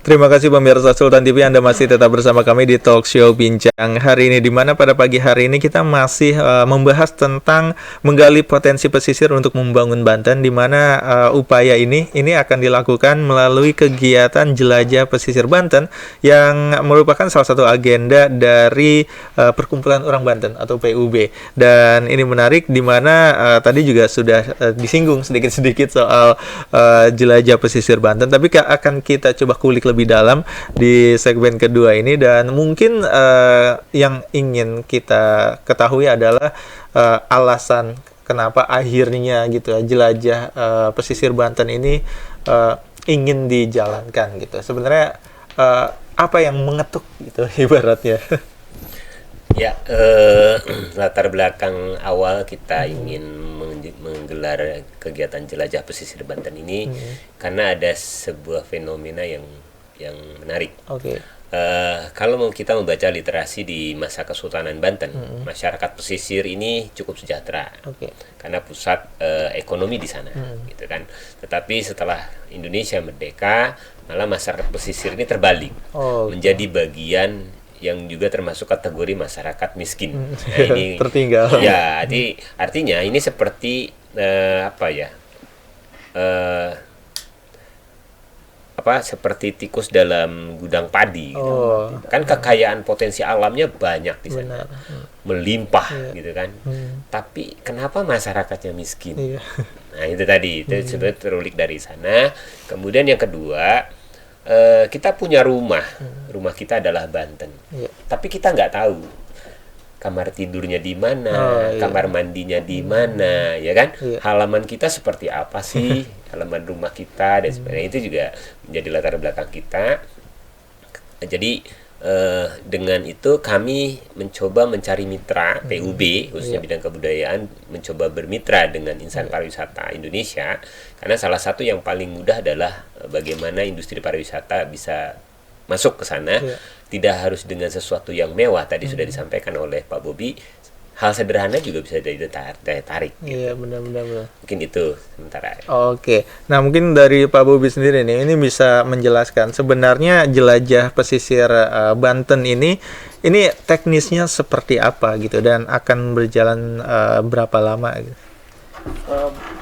Terima kasih pemirsa Sultan TV, Anda masih tetap bersama kami di Talk Show Bincang hari ini, di mana pada pagi hari ini kita masih membahas tentang menggali potensi pesisir untuk membangun Banten, di mana upaya ini akan dilakukan melalui kegiatan jelajah pesisir Banten yang merupakan salah satu agenda dari Perkumpulan Orang Banten atau PUB. Dan ini menarik, di mana tadi juga sudah disinggung sedikit-sedikit soal jelajah pesisir Banten, tapi akan kita coba kulik lebih dalam di segmen kedua ini. Dan mungkin yang ingin kita ketahui adalah alasan kenapa akhirnya gitu jelajah pesisir Banten ini ingin dijalankan gitu. Sebenarnya apa yang mengetuk gitu ibaratnya. Ya, latar belakang awal kita ingin menggelar kegiatan jelajah pesisir Banten ini karena ada sebuah fenomena yang menarik. Kalau kita membaca literasi di masa Kesultanan Banten, masyarakat pesisir ini cukup sejahtera karena pusat ekonomi di sana, gitu kan. Tetapi setelah Indonesia merdeka, malah masyarakat pesisir ini terbalik, menjadi bagian yang juga termasuk kategori masyarakat miskin. Nah, ini tertinggal. Ya, artinya ini seperti seperti tikus dalam gudang padi gitu. Kan kekayaan potensi alamnya banyak di sana. Melimpah gitu kan. Tapi kenapa masyarakatnya miskin? Nah, itu tadi itu sebenarnya terulik dari sana. Kemudian yang kedua, kita punya rumah kita adalah Banten, tapi kita nggak tahu kamar tidurnya di mana, kamar mandinya di mana, ya kan? Halaman kita seperti apa sih, halaman rumah kita dan sebagainya. Itu juga menjadi latar belakang kita. Jadi dengan itu kami mencoba mencari mitra PUB, khususnya bidang kebudayaan, mencoba bermitra dengan insan pariwisata Indonesia, karena salah satu yang paling mudah adalah bagaimana industri pariwisata bisa masuk ke sana, tidak harus dengan sesuatu yang mewah. Tadi sudah disampaikan oleh Pak Bobi, hal sederhana juga bisa jadi daya tarik. Iya, benar-benar. Mungkin itu sementara. Oke, nah mungkin dari Pak Bobi sendiri nih, ini bisa menjelaskan sebenarnya jelajah pesisir Banten ini teknisnya seperti apa gitu, dan akan berjalan berapa lama gitu?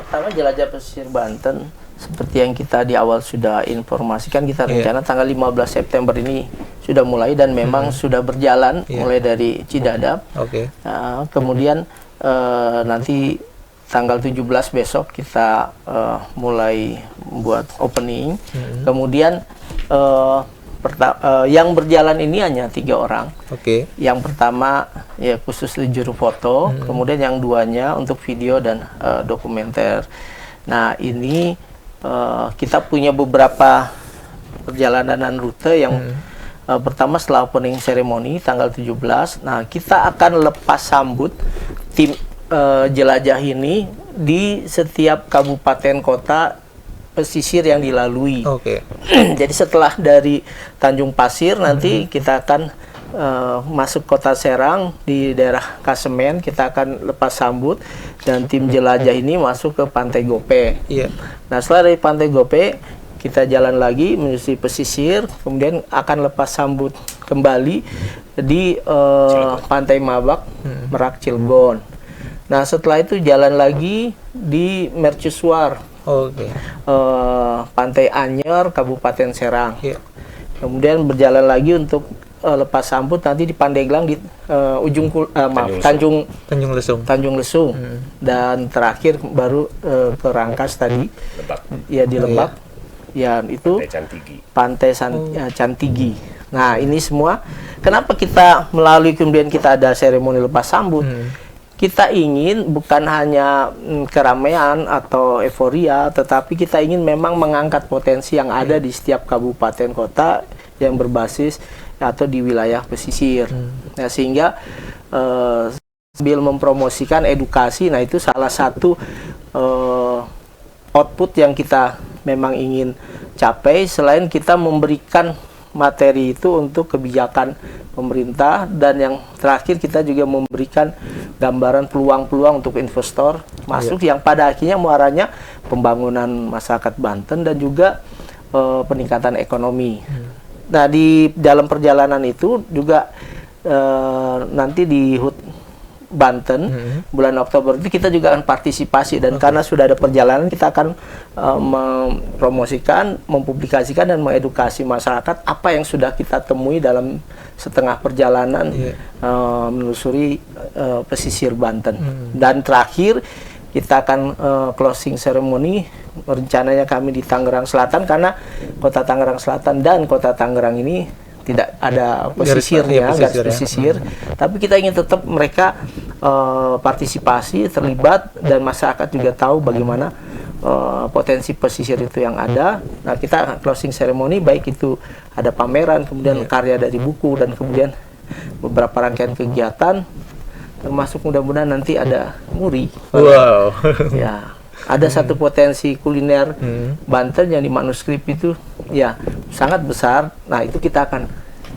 Pertama, jelajah pesisir Banten seperti yang kita di awal sudah informasikan, kita rencana tanggal 15 September ini sudah mulai dan memang sudah berjalan mulai dari Cidadap. Kemudian nanti tanggal 17 besok kita mulai membuat opening. Kemudian yang berjalan ini hanya 3 orang. Yang pertama ya khusus juru foto, kemudian yang duanya untuk video dan dokumenter. Nah, ini kita punya beberapa perjalanan rute yang pertama setelah opening ceremony tanggal 17. Nah, kita akan lepas sambut tim jelajah ini di setiap kabupaten kota pesisir yang dilalui. Jadi setelah dari Tanjung Pasir nanti kita akan masuk kota Serang di daerah Kasemen, kita akan lepas sambut dan tim jelajah ini masuk ke Pantai Gope. Nah, setelah dari Pantai Gope kita jalan lagi menuju pesisir, kemudian akan lepas sambut kembali di Pantai Mabak, Merak, Cilegon. Nah, setelah itu jalan lagi di Mercusuar, Pantai Anyer, Kabupaten Serang. Kemudian berjalan lagi untuk lepas sambut nanti di Pandeglang di Tanjung Lesung. Dan terakhir baru ke Rangkas tadi, di Lebak. Ya, itu Pantai Cantigi. Nah, ini semua kenapa kita melalui kemudian kita ada seremoni lepas sambut. Kita ingin bukan hanya keramaian atau euforia, tetapi kita ingin memang mengangkat potensi yang ada di setiap kabupaten kota yang berbasis atau di wilayah pesisir. Nah, sehingga sambil mempromosikan edukasi, nah itu salah satu output yang kita memang ingin capai, selain kita memberikan materi itu untuk kebijakan pemerintah, dan yang terakhir kita juga memberikan gambaran peluang-peluang untuk investor masuk yang pada akhirnya muaranya pembangunan masyarakat Banten dan juga peningkatan ekonomi. Nah, di dalam perjalanan itu juga nanti di Banten bulan Oktober itu kita juga akan partisipasi, dan karena sudah ada perjalanan kita akan mempromosikan, mempublikasikan dan mengedukasi masyarakat apa yang sudah kita temui dalam setengah perjalanan menelusuri pesisir Banten. Dan terakhir kita akan closing ceremony rencananya kami di Tangerang Selatan, karena kota Tangerang Selatan dan kota Tangerang ini tidak ada pesisirnya, garis pesisir, tapi kita ingin tetap mereka partisipasi, terlibat, dan masyarakat juga tahu bagaimana potensi pesisir itu yang ada. Nah, kita closing ceremony, baik itu ada pameran, kemudian karya dari buku, dan kemudian beberapa rangkaian kegiatan, termasuk mudah-mudahan nanti ada muri. Wow. Ya, ada satu potensi kuliner Banten yang di manuskrip itu ya sangat besar. Nah, itu kita akan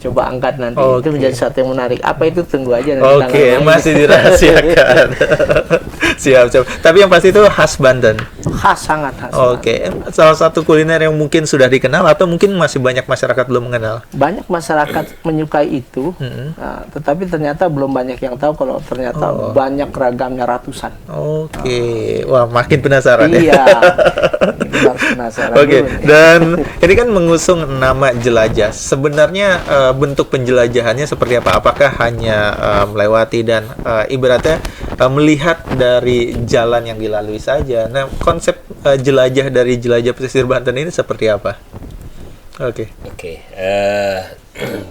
coba angkat nanti. Itu menjadi satu yang menarik. Apa itu, tunggu aja nanti. Masih dirahasiakan. Siap. Tapi yang pasti itu khas Banten. Khas, sangat khas. Salah satu kuliner yang mungkin sudah dikenal atau mungkin masih banyak masyarakat belum mengenal. Banyak masyarakat menyukai itu, tetapi ternyata belum banyak yang tahu kalau ternyata banyak ragamnya, ratusan. Wah, makin penasaran ya. Penasaran. Dan ini kan mengusung nama jelajah. Sebenarnya bentuk penjelajahannya seperti apa? Apakah hanya melewati dan ibaratnya melihat dari jalan yang dilalui saja? Nah, konsep jelajah dari jelajah pesisir Banten ini seperti apa?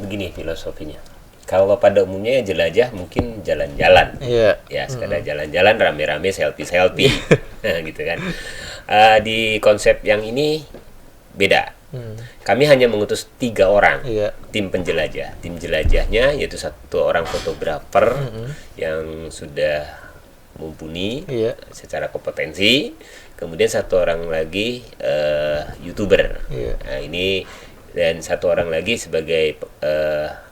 Begini filosofinya. Kalau pada umumnya jelajah mungkin jalan-jalan, ya sekadar jalan-jalan, rame-rame, selfie, nah, gitu kan. Di konsep yang ini beda. Kami hanya mengutus 3 orang tim penjelajah. Tim jelajahnya yaitu 1 orang fotografer yang sudah mumpuni secara kompetensi, kemudian 1 orang lagi YouTuber. Nah, ini dan 1 orang lagi sebagai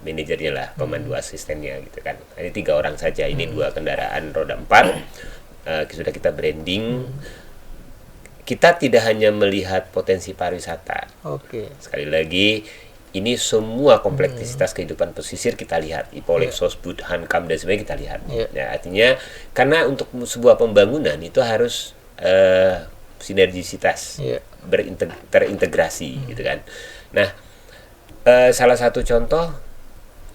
manajernya lah, pemandu asistennya gitu kan. Ini 3 orang saja. Ini 2 kendaraan roda 4 sudah kita branding. Kita tidak hanya melihat potensi pariwisata. Sekali lagi, ini semua kompleksitas kehidupan pesisir kita lihat. Ipolek, Sosbud, Hankam, dan sebagainya kita lihat. Ya, artinya, karena untuk sebuah pembangunan itu harus sinergisitas, terintegrasi, gitu kan. Nah, salah satu contoh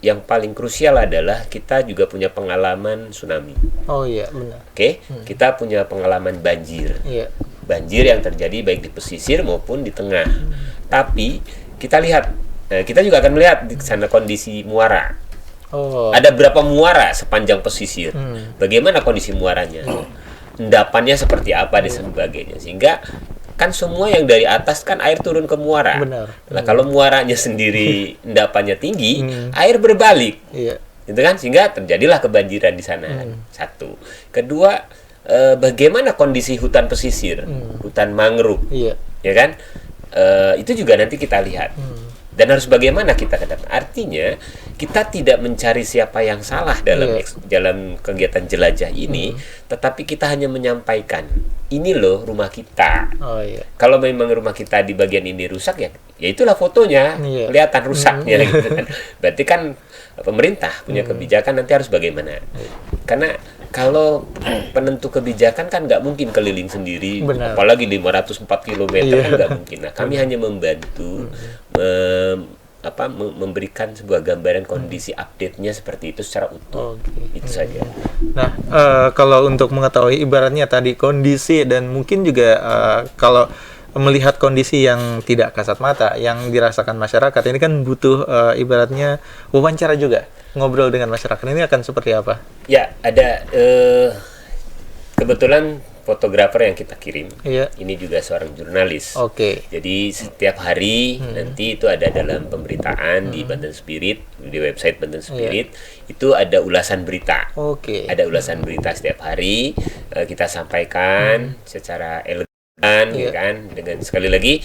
yang paling krusial adalah kita juga punya pengalaman tsunami. Benar. Kita punya pengalaman banjir. Banjir yang terjadi baik di pesisir maupun di tengah. Tapi kita lihat, kita juga akan melihat di sana kondisi muara. Ada berapa muara sepanjang pesisir? Bagaimana kondisi muaranya? Endapannya seperti apa dan sebagainya. Sehingga kan semua yang dari atas kan air turun ke muara. Nah, kalau muaranya sendiri endapannya tinggi, air berbalik. Gitu kan? Sehingga terjadilah kebanjiran di sana. 1. Kedua, bagaimana kondisi hutan pesisir, hutan mangrove, ya kan? Itu juga nanti kita lihat. Dan harus bagaimana kita ke depan. Artinya kita tidak mencari siapa yang salah dalam kegiatan jelajah ini, tetapi kita hanya menyampaikan, ini loh rumah kita. Kalau memang rumah kita di bagian ini rusak, ya itulah fotonya, kelihatan rusaknya. Gitu kan. Berarti kan pemerintah punya kebijakan nanti harus bagaimana. Karena kalau penentu kebijakan kan nggak mungkin keliling sendiri, apalagi 504 km kan nggak mungkin. Nah, kami hanya membantu memberikan sebuah gambaran kondisi update-nya seperti itu secara utuh. Itu saja. Nah, kalau untuk mengetahui ibaratnya tadi kondisi dan mungkin juga kalau melihat kondisi yang tidak kasat mata yang dirasakan masyarakat ini kan butuh ibaratnya wawancara juga, ngobrol dengan masyarakat, ini akan seperti apa? Ya, ada kebetulan fotografer yang kita kirim. Ini juga seorang jurnalis. Jadi setiap hari nanti itu ada dalam pemberitaan di Banten Spirit, di website Banten Spirit, itu ada ulasan berita. Ada ulasan berita setiap hari, kita sampaikan secara elegan, ya kan, dengan sekali lagi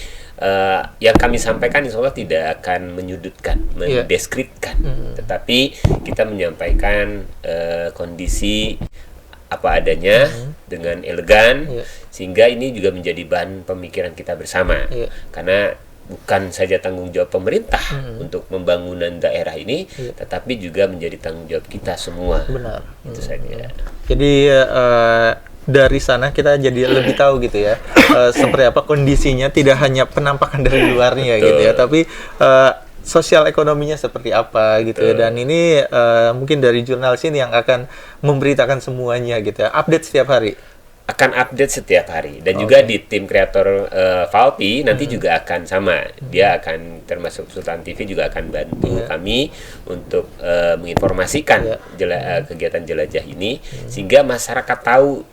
yang kami sampaikan insya Allah tidak akan menyudutkan, mendeskripsikan, tetapi kita menyampaikan kondisi apa adanya dengan elegan, sehingga ini juga menjadi bahan pemikiran kita bersama. Karena bukan saja tanggung jawab pemerintah untuk pembangunan daerah ini, tetapi juga menjadi tanggung jawab kita semua. Benar. Itu saja. Jadi dari sana kita jadi lebih tahu gitu ya, seperti apa kondisinya, tidak hanya penampakan dari luarnya gitu ya, tapi sosial ekonominya seperti apa gitu ya. Dan ini mungkin dari jurnalis ini yang akan memberitakan semuanya gitu ya, update setiap hari. Akan update setiap hari, dan juga di tim kreator Valpi nanti juga akan sama, dia akan termasuk Sultan TV juga akan bantu kami untuk menginformasikan kegiatan jelajah ini, sehingga masyarakat tahu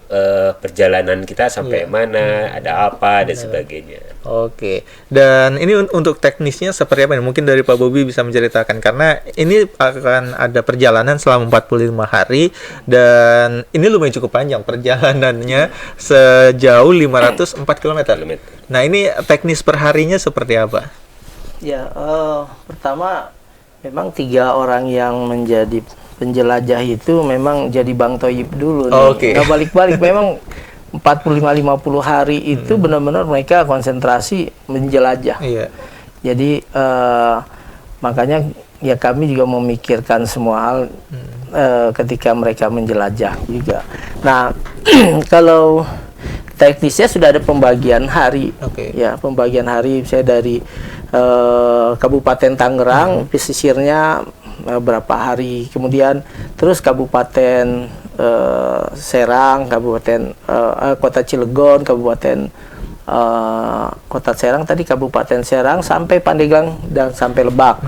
perjalanan kita sampai mana, ada apa dan sebagainya. Oke, dan ini untuk teknisnya seperti apa nih? Mungkin dari Pak Bobi bisa menceritakan, karena ini akan ada perjalanan selama 45 hari dan ini lumayan cukup panjang perjalanannya, sejauh 504 km. Nah, ini teknis perharinya seperti apa? Ya, pertama memang 3 orang yang menjadi penjelajah itu memang jadi Bang Toyib dulu nih. Nggak balik-balik, memang 45-50 hari itu benar-benar mereka konsentrasi menjelajah. Jadi makanya ya kami juga memikirkan semua hal ketika mereka menjelajah juga. Nah, kalau teknisnya sudah ada pembagian hari, ya pembagian hari. Saya dari Kabupaten Tangerang, pesisirnya berapa hari, kemudian terus Kabupaten Serang, Kabupaten Kota Cilegon, Kabupaten Kota Serang tadi, Kabupaten Serang sampai Pandeglang dan sampai Lebak.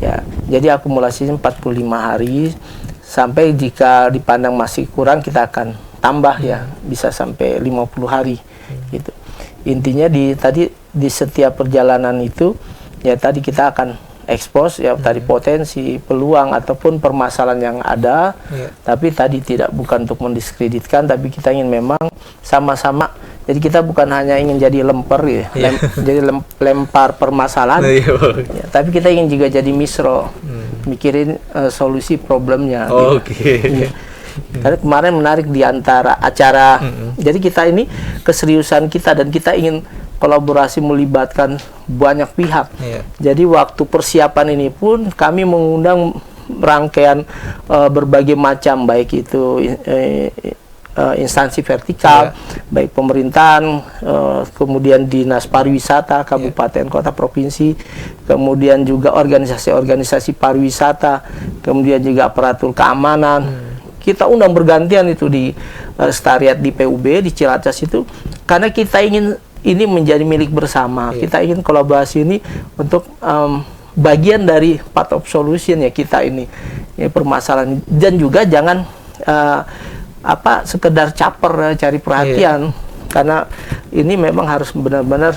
Ya, jadi akumulasinya 45 hari, sampai jika dipandang masih kurang kita akan tambah ya, bisa sampai 50 hari gitu. Intinya di setiap perjalanan itu ya tadi kita akan expose ya tadi potensi, peluang ataupun permasalahan yang ada, tapi tadi tidak bukan untuk mendiskreditkan, tapi kita ingin memang sama-sama. Jadi kita bukan hanya ingin jadi lemper ya, jadi lempar permasalahan, ya, tapi kita ingin juga jadi misro, mikirin solusi problemnya. Gitu. Karena kemarin menarik di antara acara, jadi kita ini keseriusan kita dan kita ingin kolaborasi melibatkan banyak pihak. Jadi waktu persiapan ini pun kami mengundang rangkaian berbagai macam, baik itu instansi vertikal, baik pemerintahan, kemudian dinas pariwisata, kabupaten, kota, provinsi, kemudian juga organisasi-organisasi pariwisata, kemudian juga aparatur keamanan. Kita undang bergantian itu di sekretariat di PUB di Cilacap itu, karena kita ingin ini menjadi milik bersama. Kita ingin kolaborasi ini untuk bagian dari part of solution ya kita ini permasalahan, dan juga jangan sekedar caper cari perhatian, karena ini memang harus benar-benar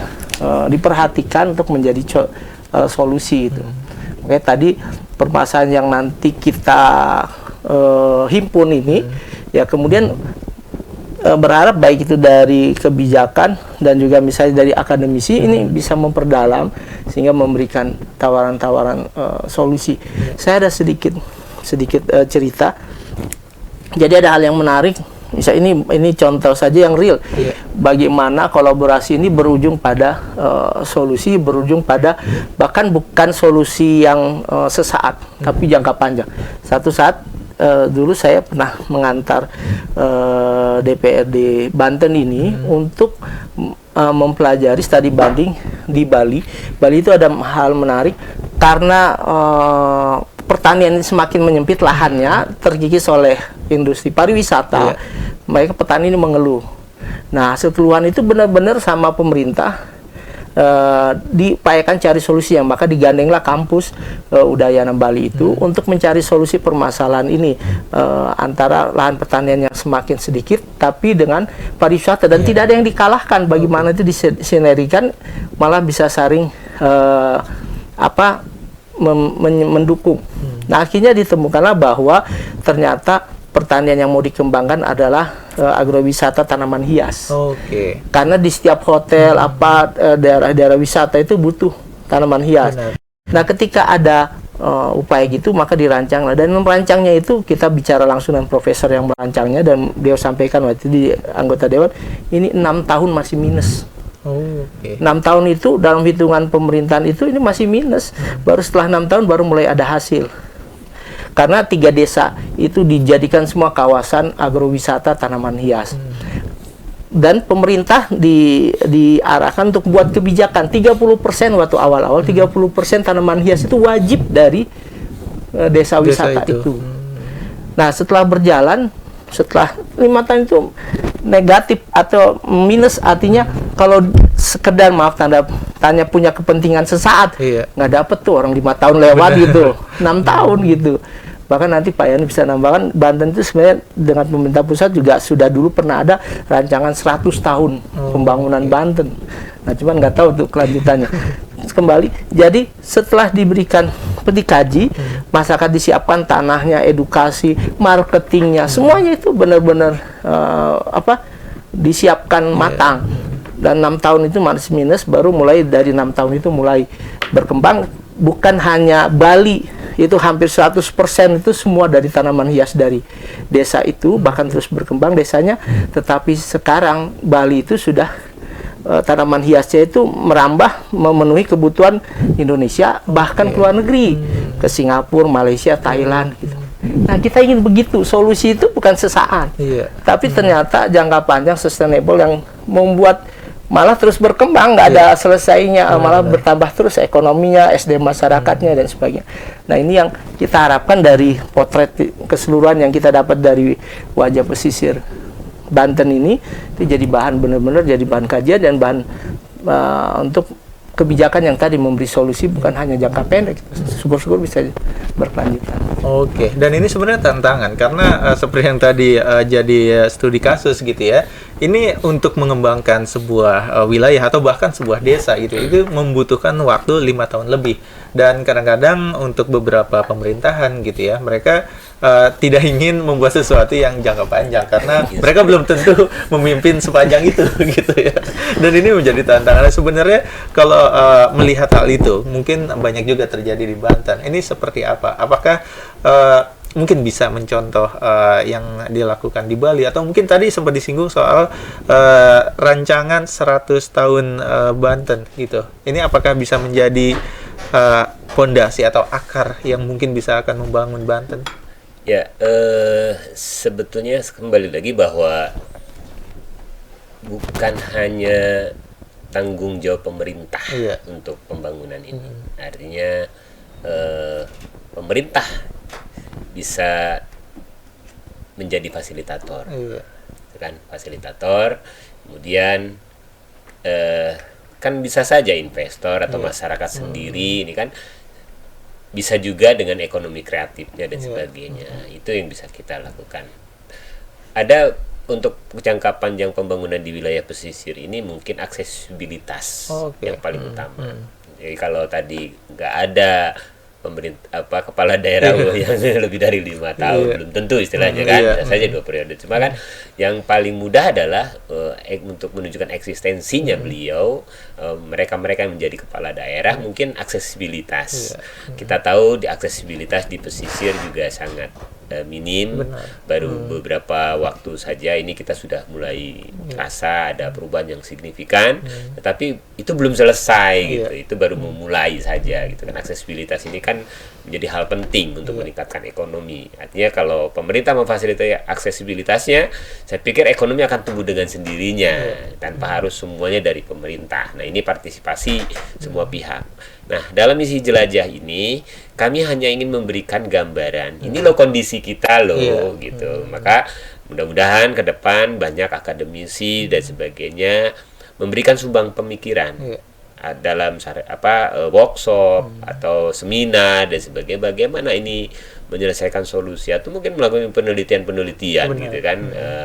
diperhatikan untuk menjadi solusi itu. Oke, tadi permasalahan yang nanti kita himpun ini ya, kemudian berharap baik itu dari kebijakan dan juga misalnya dari akademisi ini bisa memperdalam sehingga memberikan tawaran-tawaran solusi. Saya ada sedikit cerita. Jadi ada hal yang menarik. Misal ini contoh saja yang real. Bagaimana kolaborasi ini berujung pada solusi, berujung pada bahkan bukan solusi yang sesaat, tapi jangka panjang. Satu saat dulu saya pernah mengantar DPRD Banten ini untuk mempelajari studi banding di Bali. Bali itu ada hal menarik karena pertanian ini semakin menyempit lahannya, terkikis oleh industri pariwisata. Mereka petani ini mengeluh. Nah, keluhan itu benar-benar sama pemerintah diupayakan cari solusi, yang maka digandenglah kampus Udayana Bali itu untuk mencari solusi permasalahan ini antara lahan pertanian yang semakin sedikit tapi dengan pariwisata, dan tidak ada yang dikalahkan. Bagaimana itu disinergikan, malah bisa saling mendukung. Nah, akhirnya ditemukanlah bahwa ternyata pertanian yang mau dikembangkan adalah agrowisata tanaman hias. Karena di setiap hotel daerah-daerah wisata itu butuh tanaman hias. Nah, ketika ada upaya gitu, maka dirancang, dan merancangnya itu kita bicara langsung dengan profesor yang merancangnya, dan beliau sampaikan waktu itu di anggota dewan, ini 6 tahun masih minus. 6 tahun itu dalam hitungan pemerintahan itu ini masih minus. Baru setelah 6 tahun baru mulai ada hasil. Karena 3 desa itu dijadikan semua kawasan agrowisata tanaman hias. Dan pemerintah diarahkan untuk buat kebijakan 30% waktu awal-awal, 30% tanaman hias itu wajib dari desa wisata itu. Nah, setelah berjalan, setelah 5 tahun itu negatif atau minus, artinya kalau sekedar tanya punya kepentingan sesaat, nggak dapet tuh orang 5 tahun lewat gitu, 6 tahun gitu. Bahkan nanti Pak Yani bisa nambahkan, Banten itu sebenarnya dengan pemerintah pusat juga sudah dulu pernah ada rancangan 100 tahun pembangunan Banten. Nah, cuman nggak tahu tuh kelanjutannya. Kembali, jadi setelah diberikan dikaji, masyarakat disiapkan tanahnya, edukasi, marketingnya, semuanya itu benar-benar disiapkan matang. Dan 6 tahun itu masih minus, baru mulai dari 6 tahun itu mulai berkembang. Bukan hanya Bali, itu hampir 100% itu semua dari tanaman hias dari desa itu, bahkan terus berkembang desanya. Tetapi sekarang Bali itu sudah tanaman hiasnya itu merambah memenuhi kebutuhan Indonesia, bahkan ke luar negeri, ke Singapura, Malaysia, Thailand gitu. Nah, kita ingin begitu. Solusi itu bukan sesaat, tapi ternyata jangka panjang, sustainable, yang membuat malah terus berkembang, nggak ada selesainya, malah bertambah terus ekonominya, SDM masyarakatnya, dan sebagainya. Nah, ini yang kita harapkan dari potret keseluruhan yang kita dapat dari wajah pesisir Banten ini, itu jadi bahan, benar-benar jadi bahan kajian dan bahan untuk kebijakan yang tadi memberi solusi bukan hanya jangka pendek. Syukur-syukur bisa berkelanjutan. Oke, dan ini sebenarnya tantangan karena seperti yang tadi jadi studi kasus gitu ya. Ini untuk mengembangkan sebuah wilayah atau bahkan sebuah desa gitu, itu membutuhkan waktu 5 tahun lebih. Dan kadang-kadang untuk beberapa pemerintahan gitu ya, mereka tidak ingin membuat sesuatu yang jangka panjang karena mereka belum tentu memimpin sepanjang itu gitu ya. Dan ini menjadi tantangan. Sebenarnya kalau melihat hal itu, mungkin banyak juga terjadi di Banten. Ini seperti apa? Apakah mungkin bisa mencontoh yang dilakukan di Bali, atau mungkin tadi sempat disinggung soal rancangan 100 tahun Banten gitu. Ini apakah bisa menjadi fondasi atau akar yang mungkin bisa akan membangun Banten? Ya, sebetulnya kembali lagi bahwa bukan hanya tanggung jawab pemerintah untuk pembangunan ini. Artinya pemerintah bisa menjadi fasilitator, kan, fasilitator. Kemudian kan bisa saja investor atau masyarakat sendiri ini kan bisa juga dengan ekonomi kreatifnya dan sebagainya. Itu yang bisa kita lakukan. Ada untuk jangka panjang pembangunan di wilayah pesisir ini mungkin aksesibilitas yang paling utama. Jadi kalau tadi nggak ada pemerintah kepala daerah yang lebih dari 5 tahun, belum tentu istilahnya kan, bisa saja 2 periode. Cuma kan yang paling mudah adalah untuk menunjukkan eksistensinya beliau, mereka-mereka yang menjadi kepala daerah, mungkin aksesibilitas. Kita tahu di aksesibilitas di pesisir juga sangat minim. Baru beberapa waktu saja ini kita sudah mulai terasa ada perubahan yang signifikan, tetapi itu belum selesai gitu. Itu baru memulai saja gitu kan. Aksesibilitas ini kan menjadi hal penting untuk meningkatkan ekonomi. Artinya kalau pemerintah memfasilitasi aksesibilitasnya, saya pikir ekonomi akan tumbuh dengan sendirinya tanpa harus semuanya dari pemerintah. Nah, ini partisipasi semua pihak. Nah, dalam misi jelajah ini kami hanya ingin memberikan gambaran. Ini loh kondisi kita loh gitu. Maka mudah-mudahan ke depan banyak akademisi dan sebagainya memberikan sumbang pemikiran dalam workshop atau seminar dan sebagainya, bagaimana ini menyelesaikan solusi atau mungkin melakukan penelitian-penelitian gitu kan,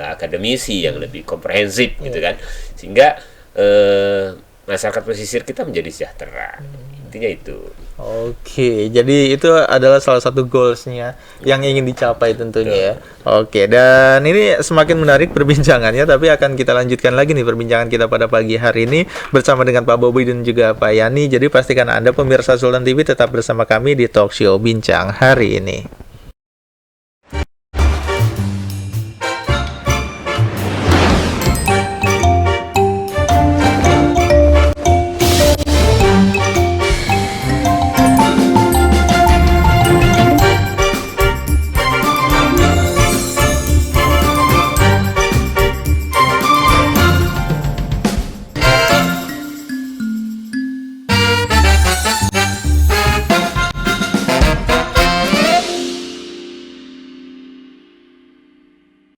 akademisi yang lebih komprehensif gitu kan, sehingga masyarakat pesisir kita menjadi sejahtera. Intinya itu. Oke, jadi itu adalah salah satu goals-nya yang ingin dicapai tentunya ya. Oke, dan ini semakin menarik perbincangannya, tapi akan kita lanjutkan lagi nih perbincangan kita pada pagi hari ini bersama dengan Pak Bobi dan juga Pak Yani. Jadi pastikan Anda pemirsa Sultan TV tetap bersama kami di Talk Show Bincang hari ini.